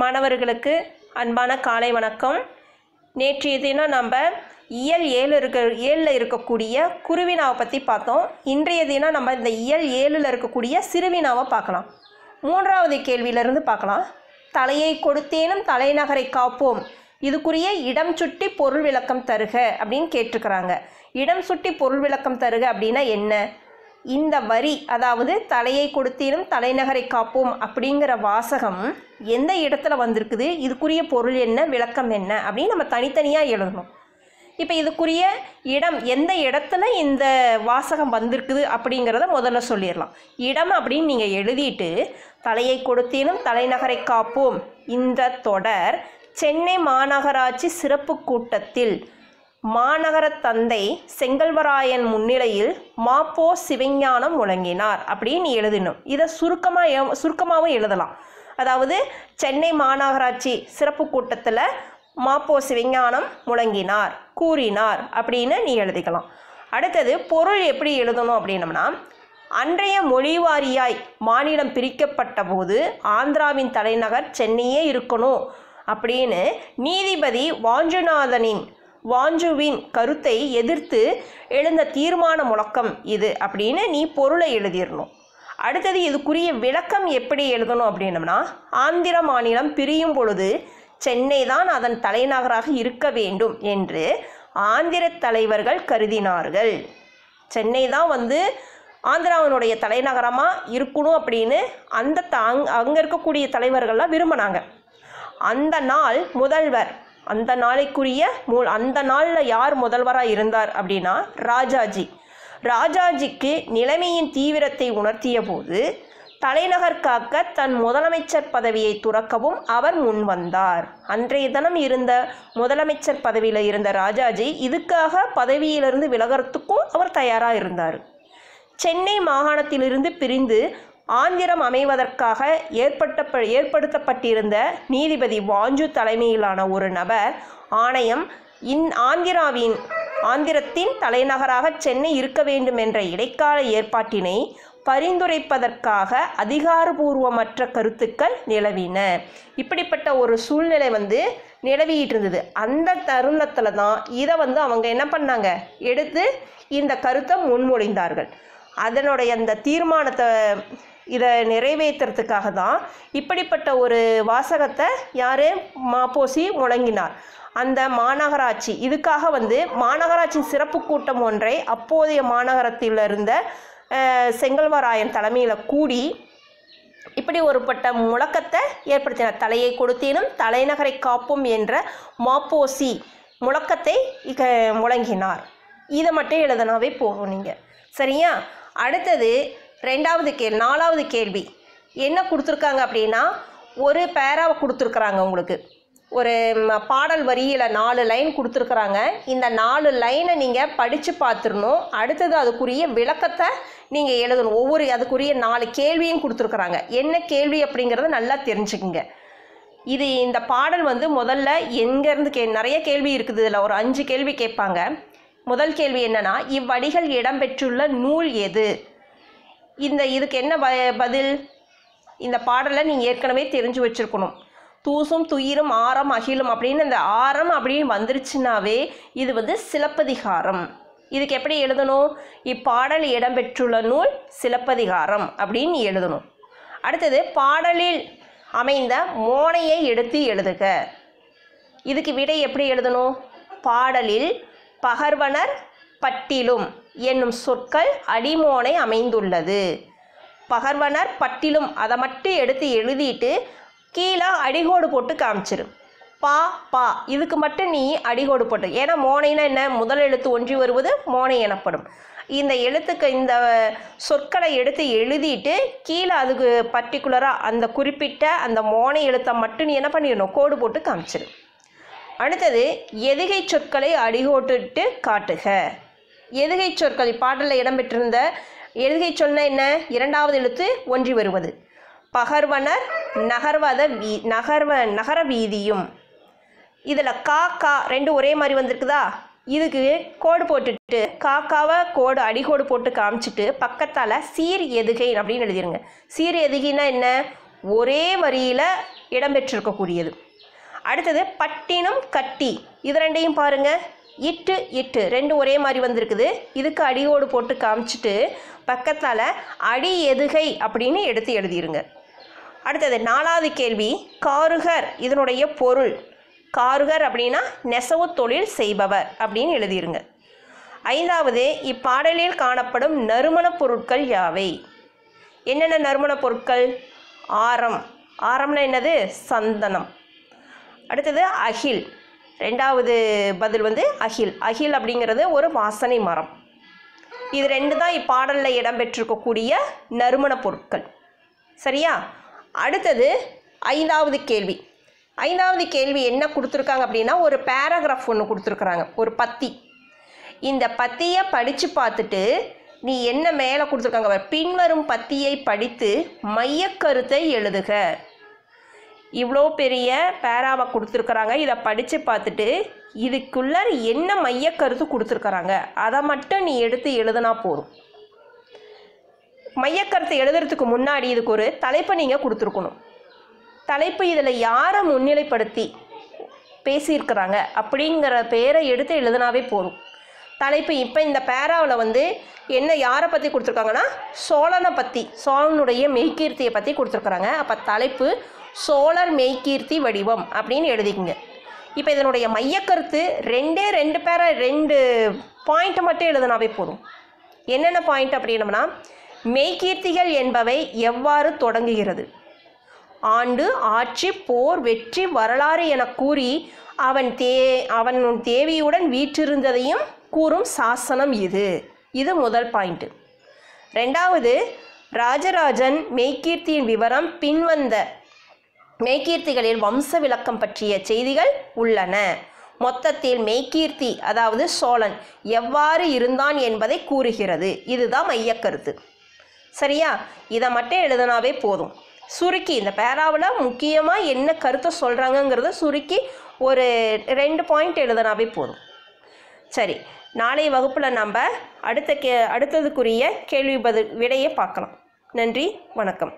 மாணவர்களுக்கு அன்பான காலை வணக்கம். நேற்றைய தினம் நம்ம இயல் 7 இருக்கக்கூடிய குருவினாவை பற்றி பார்த்தோம். இன்றைய தினம் நம்ம இந்த இயல் 7 இருக்கக்கூடிய சிறுவினாவை பார்க்கலாம். மூன்றாவது கேள்வியிலிருந்து பார்க்கலாம். தலையை கொடுத்தேனும் தலைநகரை காப்போம், இதுக்குரிய இடம் சுட்டி பொருள் விளக்கம் தருக அப்படின்னு கேட்டிருக்கிறாங்க. இடம் சுட்டி பொருள் விளக்கம் தருக அப்படின்னா என்ன? இந்த வரி, அதாவது தலையை கொடுத்தேனும் தலைநகரை காப்போம் அப்படிங்கிற வாசகம் எந்த இடத்துல வந்திருக்குது, இதுக்குரிய பொருள் என்ன, விளக்கம் என்ன அப்படின்னு நம்ம தனித்தனியாக எழுதணும். இப்போ இதுக்குரிய இடம், எந்த இடத்துல இந்த வாசகம் வந்திருக்குது அப்படிங்கிறத முதல்ல சொல்லிடலாம். இடம் அப்படின்னு நீங்கள் எழுதிட்டு, தலையை கொடுத்தேனும் தலைநகரை காப்போம் இந்த தொடர் சென்னை மாநகராட்சி சிறப்பு கூட்டத்தில் மாநகர தந்தை செங்கல்வராயன் முன்னிலையில் மாப்போ சிவஞானம் முழங்கினார் அப்படின்னு எழுதணும். இதை சுருக்கமாகவும் எழுதலாம். அதாவது சென்னை மாநகராட்சி சிறப்பு கூட்டத்தில் மாப்போ சிவஞானம் முழங்கினார், கூறினார் அப்படின்னு நீ எழுதிக்கலாம். அடுத்தது பொருள் எப்படி எழுதணும் அப்படின்னம்னா, அன்றைய மொழிவாரியாய் மாநிலம் பிரிக்கப்பட்ட போது ஆந்திராவின் தலைநகர் சென்னையே இருக்கணும் அப்படின்னு நீதிபதி வாஞ்சுவின் கருத்தை எதிர்த்து எழுந்த தீர்மான முழக்கம் இது அப்படின்னு நீ பொருளை எழுதிடணும். அடுத்தது இதுக்குரிய விளக்கம் எப்படி எழுதணும் அப்படின்னம்னா, ஆந்திர மாநிலம் பிரியும் பொழுது சென்னை தான் அதன் தலைநகராக இருக்க வேண்டும் என்று ஆந்திர தலைவர்கள் கருதினார்கள். சென்னை தான் ஆந்திராவினுடைய தலைநகரமாக இருக்கணும் அப்படின்னு அங்கே இருக்கக்கூடிய தலைவர்கள்லாம் விரும்பினாங்க. அந்த நாள் முதல்வர், அந்த நாளில் யார் முதல்வராக இருந்தார் அப்படின்னா ராஜாஜிக்கு நிலைமையின் தீவிரத்தை உணர்த்திய போது தலைநகர் காக்க தன் முதலமைச்சர் பதவியை துறக்கவும் அவர் முன் வந்தார். அன்றைய தினம் இருந்த முதலமைச்சர் பதவியில் இருந்த ராஜாஜி இதுக்காக பதவியிலிருந்து விலகிறதுக்கும் அவர் தயாராக இருந்தார். சென்னை மாகாணத்திலிருந்து பிரிந்து ஆந்திரம் அமைவதற்காக ஏற்படுத்தப்பட்டிருந்த நீதிபதி வாஞ்சு தலைமையிலான ஒரு நபர் ஆணையம் ஆந்திரத்தின் தலைநகராக சென்னை இருக்க வேண்டும் என்ற இடைக்கால ஏற்பாட்டினை பரிந்துரைப்பதற்காக அதிகாரபூர்வமற்ற கருத்துக்கள் நிலவின. இப்படிப்பட்ட ஒரு சூழ்நிலை நிலவிட்டு இருந்தது. அந்த தருணத்தில் தான் இதை அவங்க என்ன பண்ணாங்க, எடுத்து இந்த கருத்தை முன்மொழிந்தார்கள். அதனுடைய அந்த தீர்மானத்தை இதை நிறைவேற்றுறதுக்காக தான் இப்படிப்பட்ட ஒரு வாசகத்தை மாப்போசி முழங்கினார். அந்த மாநகராட்சி இதுக்காக மாநகராட்சி சிறப்பு கூட்டம் ஒன்றை அப்போதைய மாநகரத்தில் இருந்த செங்கல்வராயன் தலைமையில் கூடி இப்படி ஒருபட்ட முழக்கத்தை ஏற்படுத்தினார். தலையை கொடுத்தேனும் தலைநகரை காப்போம் என்ற மாப்போசி முழக்கத்தை முழங்கினார். இதை மட்டும் எழுதினாவே போகும் நீங்கள், சரியா? அடுத்தது நாலாவது கேள்வி என்ன கொடுத்துருக்காங்க அப்படின்னா, ஒரு பேராவை கொடுத்துருக்குறாங்க. உங்களுக்கு ஒரு பாடல் வரியில் 4 லைன் கொடுத்துருக்குறாங்க. இந்த 4 லைனை நீங்கள் படித்து பார்த்துடணும். அடுத்தது அதுக்குரிய விளக்கத்தை நீங்கள் எழுதணும். அதுக்குரிய 4 கேள்வியும் கொடுத்துருக்குறாங்க. என்ன கேள்வி அப்படிங்கிறத நல்லா தெரிஞ்சுக்குங்க. இந்த பாடல் முதல்ல எங்கேருந்து நிறைய கேள்வி இருக்குது. இதில் ஒரு 5 கேள்வி கேட்பாங்க. முதல் கேள்வி என்னன்னா, இவ்வடிகள் இடம்பெற்றுள்ள நூல் எது? இதுக்கு என்ன பதில்? இந்த பாடலை நீங்கள் ஏற்கனவே தெரிஞ்சு வச்சுருக்கணும். தூசும் துயிரும் ஆரம் அகிலும் அப்படின்னு இந்த ஆரம் அப்படின்னு வந்துருச்சுனாவே இது சிலப்பதிகாரம். இதுக்கு எப்படி எழுதணும்? இப்பாடல் இடம்பெற்றுள்ள நூல் சிலப்பதிகாரம் அப்படின்னு எழுதணும். அடுத்தது பாடலில் அமைந்த மோனையை எடுத்து எழுதுக. இதுக்கு விடை எப்படி எழுதணும்? பாடலில் பகர்வனர் பட்டிலும் என்னும் சொற்கள் அடிமோனை அமைந்துள்ளது. பகர்வனர் பட்டிலும் அதை மட்டும் எடுத்து எழுதிட்டு கீழே அடிகோடு போட்டு காமிச்சிரு. பா இதுக்கு மட்டும் நீ அடிகோடு போட்டு, ஏன்னா மோனைனா என்ன, முதல் எழுத்து ஒன்றி வருவது மோனை எனப்படும். இந்த இந்த சொற்களை எடுத்து எழுதிட்டு கீழே அதுக்கு பர்டிகுலராக அந்த குறிப்பிட்ட அந்த மோனை எழுத்தை மட்டும் நீ என்ன பண்ணிடணும், கோடு போட்டு காமிச்சிரு. அடுத்தது எதுகை சொற்களை அடிகோட்டுட்டு காட்டுக. எதுகை சொற்கள் பாடலில் இடம்பெற்றிருந்த எதுகை சொன்ன என்ன, 2வது எழுத்து ஒன்றி வருவது. பகர்வனர் நகர வீதியும். இதில் கா 2 ஒரே மாதிரி வந்திருக்குதா? இதுக்கு கோடு போட்டுட்டு காக்காவை அடிகோடு போட்டு காமிச்சிட்டு பக்கத்தால் சீர் எதுகை அப்படின்னு எழுதிருங்க. சீர் எதுகைன்னா என்ன, ஒரே வரியில் இடம்பெற்றிருக்கக்கூடியது. அடுத்தது பட்டினம் கட்டி, இது ரெண்டையும் பாருங்கள், இட்டு இட்டு ரெண்டு ஒரே மாதிரி வந்திருக்குது. இதுக்கு அடியோடு போட்டு காமிச்சிட்டு பக்கத்தால் அடி எதுகை அப்படின்னு எடுத்து எழுதிருங்க. அடுத்தது 4வது கேள்வி, காருகர் இதனுடைய பொருள். காருகர் அப்படின்னா நெசவு தொழில் செய்பவர் அப்படின்னு எழுதிருங்க. 5வது, இப்பாடலில் காணப்படும் நறுமணப் பொருட்கள் யாவை? என்னென்ன நறுமணப் பொருட்கள்? ஆரம், ஆரம்னா என்னது? சந்தனம். அடுத்தது அகில், 2வது பதில் வந்து அகில். அகில் அப்படிங்கிறது ஒரு வாசனை மரம். இது ரெண்டு தான் இப்பாடலில் இடம்பெற்றிருக்கக்கூடிய நறுமணப் பொருட்கள். சரியா? அடுத்தது 5வது கேள்வி. 5வது கேள்வி என்ன கொடுத்துருக்காங்க அப்படின்னா, ஒரு பேராகிராஃப் ஒன்று கொடுத்துருக்குறாங்க, ஒரு பத்தி. இந்த பத்தியை படித்து பார்த்துட்டு நீ என்ன மேலே கொடுத்துருக்காங்க, பின்வரும் பத்தியை படித்து மையக்கருத்தை எழுதுக. இவ்வளோ பெரிய பேராவை கொடுத்துருக்குறாங்க. இதை படித்து பார்த்துட்டு இதுக்குள்ள என்ன மையக்கருத்து கொடுத்துருக்குறாங்க அதை மட்டும் நீ எடுத்து எழுதுனா போதும். மையக்கருத்தை எழுதுறதுக்கு முன்னாடி இதுக்கு ஒரு தலைப்பை நீங்கள் கொடுத்துருக்கணும். தலைப்பு இதில் யாரை முன்னிலைப்படுத்தி பேசியிருக்கிறாங்க அப்படிங்கிற பேரை எடுத்து எழுதுனாவே போதும். தலைப்பு இப்போ இந்த பேராவில் வந்து என்ன யாரை பற்றி கொடுத்துருக்காங்கன்னா, சோழனை பற்றி, சோழனுடைய மெய்கீர்த்தியை பற்றி கொடுத்துருக்குறாங்க. அப்போ தலைப்பு சோழர் மெய்கீர்த்தி வடிவம் அப்படின்னு எழுதிக்கங்க. இப்போ இதனுடைய மையக்கருத்து ரெண்டு பேரை 2 பாயிண்ட் மட்டும் எழுதுனாவே போதும். என்னென்ன பாயிண்ட் அப்படின்னம்னா, மெய்கீர்த்திகள் என்பவை எவ்வாறு தொடங்குகிறது, ஆண்டு, ஆட்சி, போர், வெற்றி, வரலாறு என கூறி அவன் தேவியுடன் வீற்றிருந்ததையும் கூறும் சாசனம் இது முதல் பாயிண்ட். 2வது, ராஜராஜன் மெய்கீர்த்தியின் விவரம் பின்வந்த மெய்கீர்த்திகளில் வம்ச விளக்கம் பற்றிய செய்திகள் உள்ளன. மொத்தத்தில் மெய்கீர்த்தி அதாவது சோழன் எவ்வாறு இருந்தான் என்பதை கூறுகிறது. இதுதான் மையக்கருத்து. சரியா? இதை மட்டும் எழுதினாவே போதும். சுருக்கி இந்த பேராவில் முக்கியமாக என்ன கருத்தை சொல்கிறாங்கங்கிறத சுருக்கி ஒரு 2 பாயிண்ட் எழுதினாவே போதும். சரி, நாளைய வகுப்பில் நம்ம அடுத்ததுக்குரிய கேள்வி பதில் விடையை பார்க்கலாம். நன்றி, வணக்கம்.